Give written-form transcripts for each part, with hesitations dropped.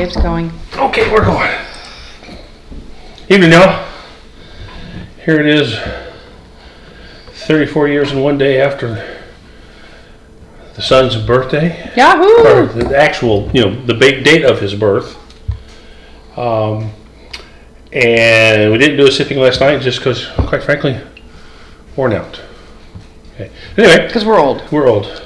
Okay, it's going. Okay, we're going. Evening, y'all. Here it is, 34 years and one day after the son's birthday. Yahoo! Or the actual, the big date of his birth. And we didn't do a sipping last night just because, quite frankly, worn out. Okay. Anyway. Because we're old. We're old.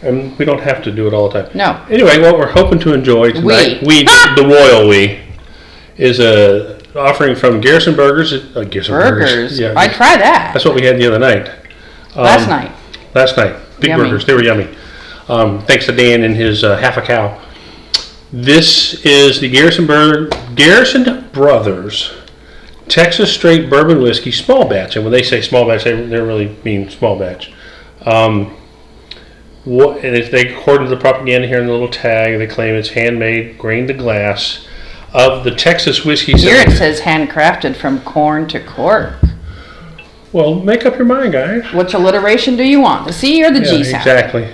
And we don't have to do it all the time. No. Anyway, what we're hoping to enjoy tonight, the royal we, is a offering from Garrison Burgers. Burgers? Yeah, I'd try that. That's what we had the other night. Last night. Big yummy. burgers. They were yummy. Thanks to Dan and his half a cow. This is the Garrison Brothers Texas Straight Bourbon Whiskey Small Batch. And when they say small batch, they really mean small batch. And if they, according to the propaganda here in the little tag, they claim it's handmade, grain to glass, of the Texas whiskey. Here it says handcrafted from corn to cork. Well, make up your mind, guys. Which alliteration do you want? The C or the G sound? Exactly.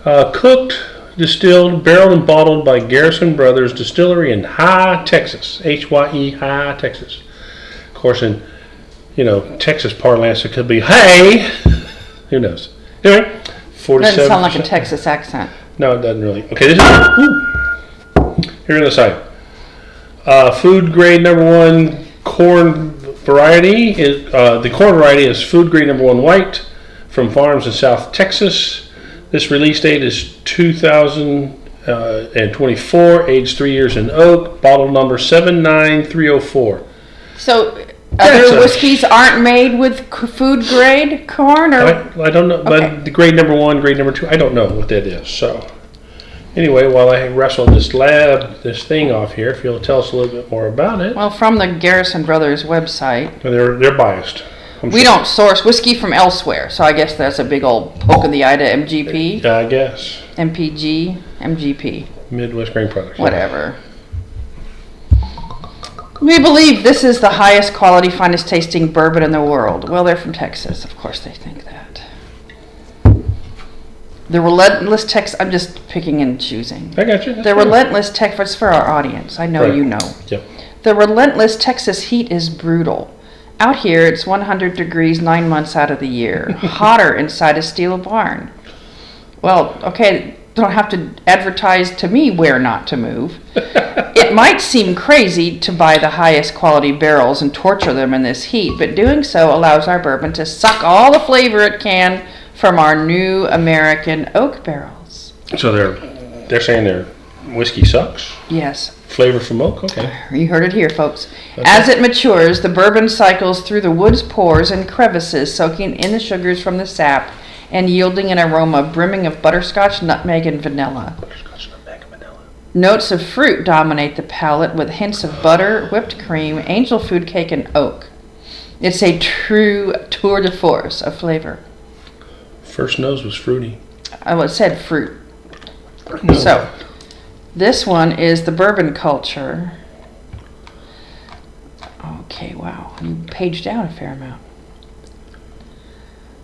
Cooked, distilled, barreled, and bottled by Garrison Brothers Distillery in Hye, Texas. H-Y-E, Hye, Texas. Of course, in, Texas parlance, it could be, hey! Who knows? Anyway, 47%. Doesn't sound like a Texas accent. No, it doesn't really. Okay, this is... Here on the side. Food grade number 1 corn variety. The corn variety is food grade number 1 white from farms in South Texas. This release date is 2024, age 3 years in oak, bottle number 79304. So other whiskeys aren't made with food grade corn? Or I don't know, okay. But the grade number 1, grade number 2, I don't know what that is. So anyway, while I wrestle this thing off here, if you'll tell us a little bit more about it. Well, from the Garrison Brothers website. They're biased. We don't source whiskey from elsewhere, so I guess that's a big old poke in the eye to MGP. I guess. MPG, MGP. Midwest Grain Products. Whatever. We believe this is the highest quality, finest tasting bourbon in the world. Well, they're from Texas. Of course they think that. The relentless Texas... I'm just picking and choosing. I got you. The relentless Texas... For our audience. I know right. You know. Yep. The relentless Texas heat is brutal. Out here, it's 100 degrees 9 months out of the year. Hotter inside a steel barn. Well, okay, don't have to advertise to me where not to move. It might seem crazy to buy the highest quality barrels and torture them in this heat, but doing so allows our bourbon to suck all the flavor it can from our new American oak barrels. So they're saying their whiskey sucks? Yes. Flavor from oak? Okay. You heard it here, folks. Okay. As it matures, the bourbon cycles through the wood's pores and crevices, soaking in the sugars from the sap and yielding an aroma brimming of butterscotch, nutmeg, and vanilla. Butterscotch, nutmeg, and vanilla. Notes of fruit dominate the palate with hints of butter, whipped cream, angel food cake, and oak. It's a true tour de force of flavor. First nose was fruity. It said fruit. No. So, this one is the bourbon culture. Okay, wow. You paged down a fair amount.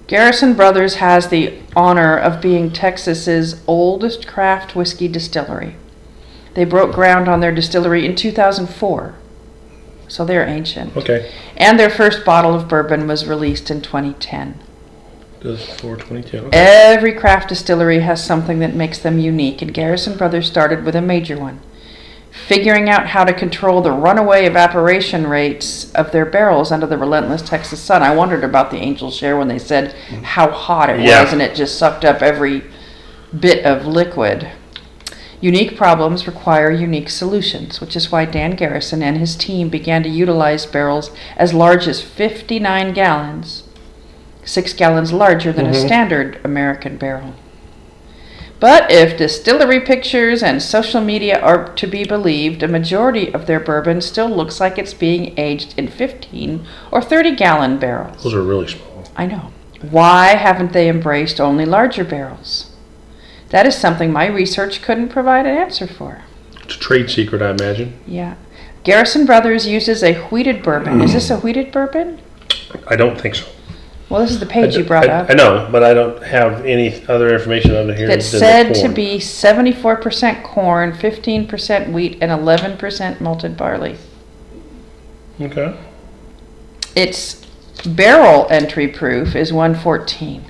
Garrison Brothers has the honor of being Texas's oldest craft whiskey distillery. They broke ground on their distillery in 2004. So they're ancient. Okay. And their first bottle of bourbon was released in 2010. Does 422. Okay. Every craft distillery has something that makes them unique, and Garrison Brothers started with a major one. Figuring out how to control the runaway evaporation rates of their barrels under the relentless Texas sun. I wondered about the Angel Share when they said how hot it was, and it just sucked up every bit of liquid. Unique problems require unique solutions, which is why Dan Garrison and his team began to utilize barrels as large as 59 gallons. 6 gallons larger than a standard American barrel. But if distillery pictures and social media are to be believed, a majority of their bourbon still looks like it's being aged in 15 or 30 gallon barrels. Those are really small. I know. Why haven't they embraced only larger barrels? That is something my research couldn't provide an answer for. It's a trade secret, I imagine. Yeah. Garrison Brothers uses a wheated bourbon. Is this a wheated bourbon? I don't think so. Well, this is the page you brought up. I know, but I don't have any other information under here. That's said to be 74% corn, 15% wheat, and 11% malted barley. Okay. Its barrel entry proof is 114.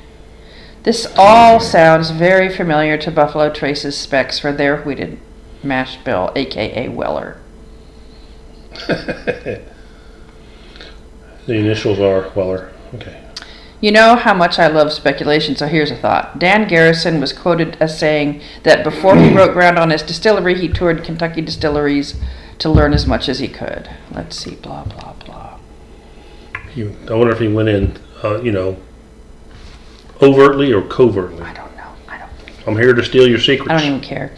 This all sounds very familiar to Buffalo Trace's specs for their wheated mash bill, aka Weller. The initials are Weller. Okay. You know how much I love speculation, so here's a thought. Dan Garrison was quoted as saying that before he broke ground on his distillery, he toured Kentucky distilleries to learn as much as he could. Let's see, blah, blah, blah. I wonder if he went in, overtly or covertly. I don't know. I'm here to steal your secrets. I don't even care.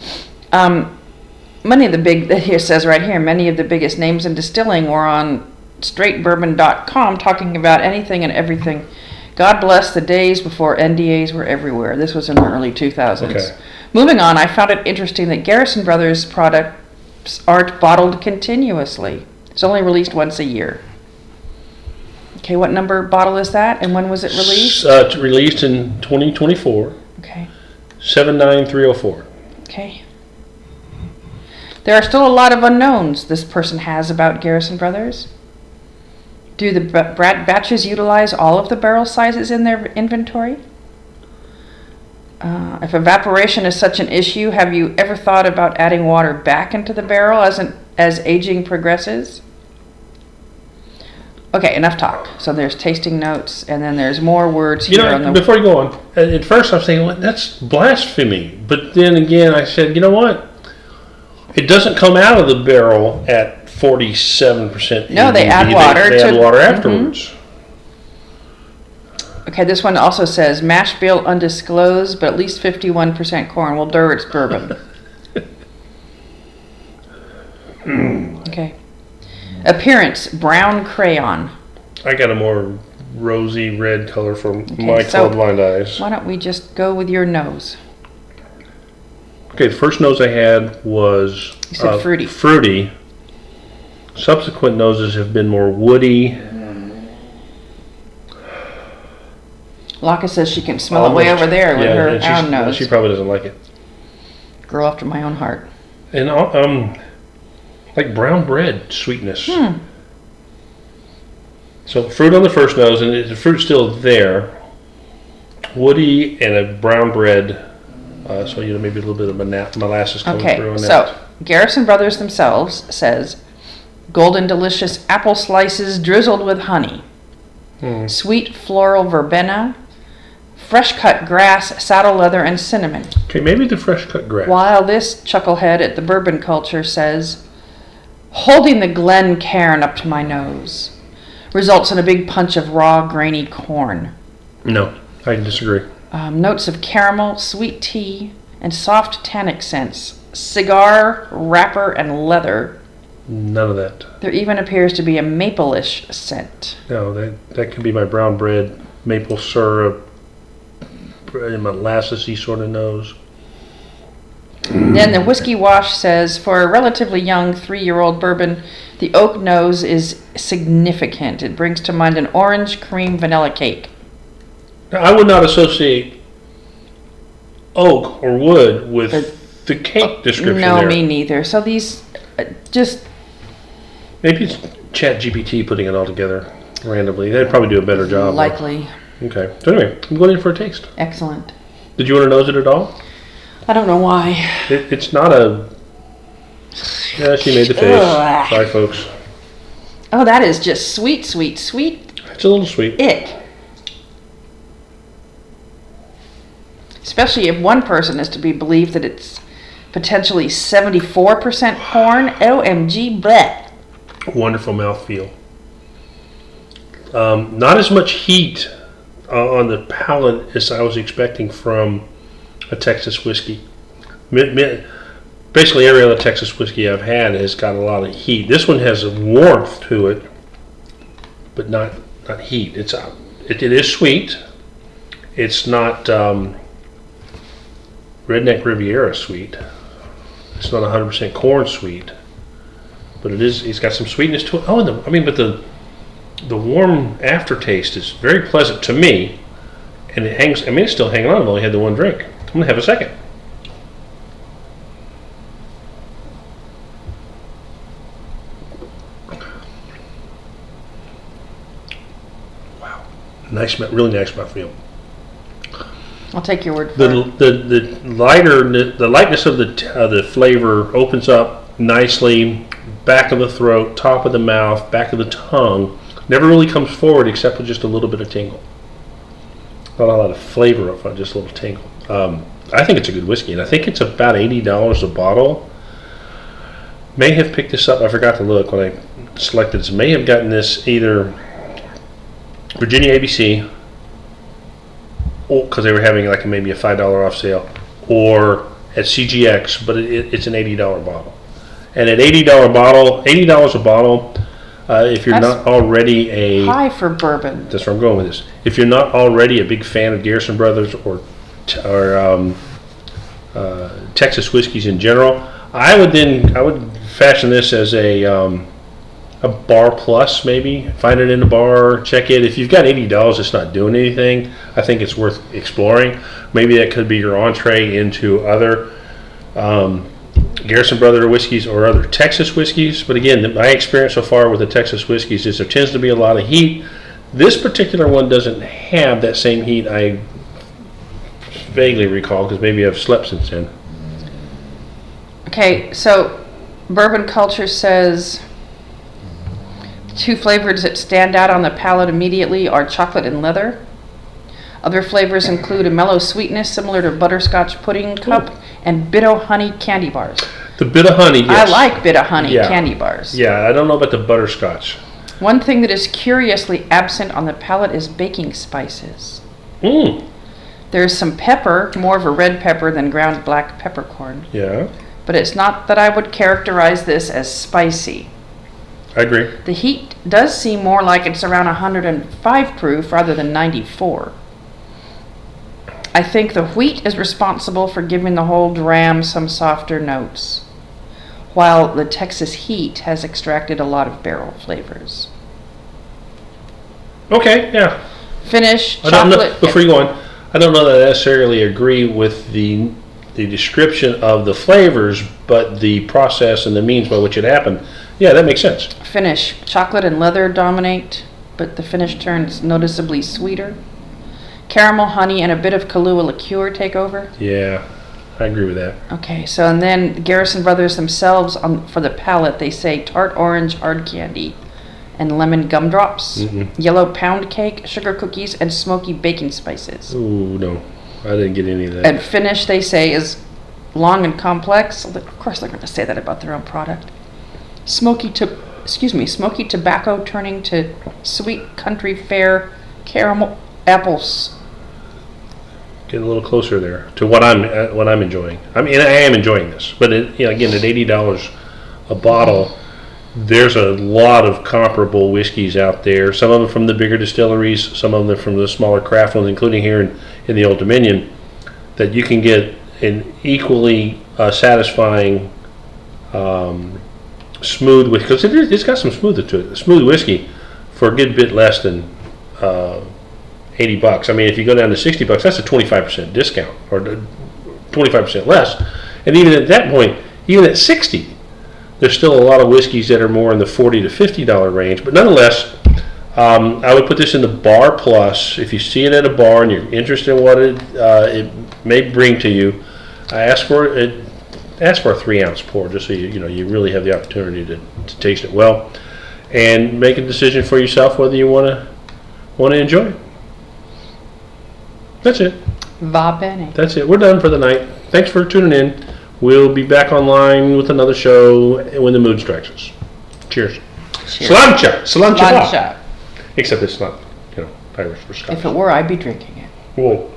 Many of the here says right here, many of the biggest names in distilling were on straightbourbon.com talking about anything and everything. God bless the days before NDAs were everywhere. This was in the early 2000s. Okay. Moving on, I found it interesting that Garrison Brothers products aren't bottled continuously. It's only released once a year. Okay, what number bottle is that, and when was it released? It's released in 2024. Okay. 79304. Okay. There are still a lot of unknowns this person has about Garrison Brothers. Do the batches utilize all of the barrel sizes in their inventory? If evaporation is such an issue, have you ever thought about adding water back into the barrel as aging progresses? Okay, enough talk. So there's tasting notes, and then there's more words here on the... Before you go on, at first I was thinking, well, that's blasphemy. But then again, I said, you know what? It doesn't come out of the barrel at 47%. No, they add water. They add water afterwards. Okay, this one also says, mash bill undisclosed, but at least 51% corn. Well, it's bourbon. Okay. Appearance, brown crayon. I got a more rosy red color from my so colorblind eyes. Why don't we just go with your nose? Okay, the first nose I had was You said fruity. Fruity. Subsequent noses have been more woody. Laka says she can smell it way over there with her own nose. She probably doesn't like it. Girl after my own heart. And like brown bread sweetness. So fruit on the first nose, and the fruit's still there. Woody and a brown bread. So maybe a little bit of molasses coming through. Okay, so Garrison Brothers themselves says, golden delicious apple slices drizzled with honey. Sweet floral verbena. Fresh cut grass, saddle leather, and cinnamon. Okay, maybe the fresh cut grass. While this chucklehead at the bourbon culture says, holding the Glen Cairn up to my nose results in a big punch of raw, grainy corn. No, I disagree. Notes of caramel, sweet tea, and soft tannic scents. Cigar, wrapper, and leather. None of that. There even appears to be a maple-ish scent. No, that could be my brown bread, maple syrup, molasses-y sort of nose. Then the whiskey wash says, for a relatively young 3-year-old bourbon, the oak nose is significant. It brings to mind an orange cream vanilla cake. Now, I would not associate oak or wood with the cake description No, there. me neither. So these just... Maybe it's ChatGPT putting it all together randomly. They'd probably do a better job. Likely. Okay. So anyway, I'm going in for a taste. Excellent. Did you want to nose it at all? I don't know why. It's not a... Yeah, she made the face. Ugh. Sorry, folks. Oh, that is just sweet, sweet, sweet. It's a little sweet. Ick. Especially if one person is to be believed that it's potentially 74% corn. OMG, bleh. Wonderful mouthfeel. Not as much heat on the palate as I was expecting from a Texas whiskey. Basically, every other Texas whiskey I've had has got a lot of heat. This one has a warmth to it, but not heat. It is sweet. It's not Redneck Riviera sweet. It's not 100% corn sweet, but it's got some sweetness to it. But the the warm aftertaste is very pleasant to me, and it hangs. I mean, it's still hanging on. I've only had the one drink. I'm gonna have a second. Wow, nice, really nice mouthfeel. I'll take your word for it. The lightness of the flavor opens up nicely, back of the throat, top of the mouth, back of the tongue. Never really comes forward except with just a little bit of tingle. Not a lot of flavor up front, just a little tingle. I think it's a good whiskey, and I think it's about $80 a bottle. May have picked this up. I forgot to look when I selected this. May have gotten this either Virginia ABC, because they were having like maybe a $5 off sale, or at CGX, but it's an $80 bottle. And at $80 a bottle, if you're That's not already high for bourbon. that's where I'm going with this. If you're not already a big fan of Garrison Brothers or Texas whiskeys in general, I would fashion this as a bar plus, maybe. Find it in a bar, check it. If you've got $80, it's not doing anything. I think it's worth exploring. Maybe that could be your entree into other Garrison Brother whiskeys or other Texas whiskeys. But again, my experience so far with the Texas whiskeys is there tends to be a lot of heat. This particular one doesn't have that same heat, I vaguely recall, because maybe I've slept since then. Okay, so bourbon culture says two flavors that stand out on the palate immediately are chocolate and leather. Other flavors include a mellow sweetness similar to butterscotch pudding cup and Bit-O honey candy bars. The Bit-O honey, yes. I like Bit-O honey candy bars. Yeah, I don't know about the butterscotch. One thing that is curiously absent on the palate is baking spices. There's some pepper, more of a red pepper than ground black peppercorn. Yeah, But it's not that I would characterize this as spicy. I agree. The heat does seem more like it's around 105 proof rather than 94. I think the wheat is responsible for giving the whole dram some softer notes, while the Texas heat has extracted a lot of barrel flavors. Okay, yeah. Finish, I don't know, chocolate. before you go on, I don't know that I necessarily agree with the description of the flavors, but the process and the means by which it happened. Yeah, that makes sense. Finish, chocolate and leather dominate, but the finish turns noticeably sweeter. Caramel, honey, and a bit of Kahlua liqueur take over. Yeah, I agree with that. Okay, so and then Garrison Brothers themselves, for the palate, they say tart orange hard candy and lemon gumdrops, yellow pound cake, sugar cookies, and smoky baking spices. Ooh, no, I didn't get any of that. And finish, they say, is long and complex. Of course, they're going to say that about their own product. Smoky tobacco turning to sweet country fare caramel apples. Getting a little closer there to what I'm enjoying. I mean, I am enjoying this, but again, at $80 a bottle, there's a lot of comparable whiskeys out there. Some of them from the bigger distilleries, some of them from the smaller craft ones, including here in the Old Dominion, that you can get an equally satisfying smooth whiskey, because it's got some smooth to it. Smooth whiskey for a good bit less than $80. I mean, if you go down to $60, that's a 25% discount, or 25% less. And even at that point, even at $60, there's still a lot of whiskeys that are more in the $40 to $50 range. But nonetheless, I would put this in the bar plus. If you see it at a bar and you're interested in what it may bring to you, I ask for a 3-ounce pour, just so you really have the opportunity to taste it well, and make a decision for yourself whether you want to enjoy it. That's it. Va bene. That's it. We're done for the night. Thanks for tuning in. We'll be back online with another show when the mood strikes us. Cheers. Sláinte. Sláinte. Except it's not, Irish or Scottish. If it were, I'd be drinking it. Whoa.